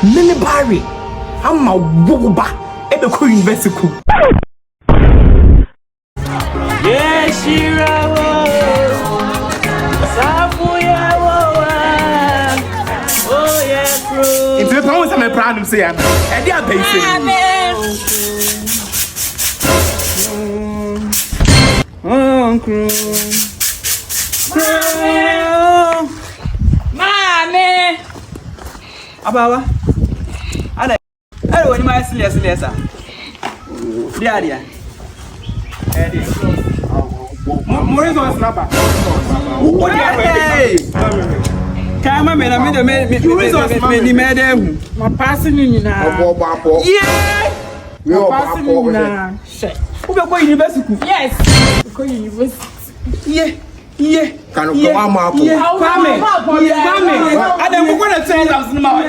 Mimi Barry. I'm a woba. Ebe ko university. Yes, Shirawo. Safuya wo. Oh yeah, bro. Into the promise I'm proud of saying. And they are basic. Uncle. Mami. Abawa. Ada. Ada wani ma silya sa. Dia. More than snapper. What Kama me na me ni medem. My passing in now. Yeah. My passing in now. Who go university? Yes. Go university. Yeah. Can you come up? Kwame. Adam go na tell us na ma.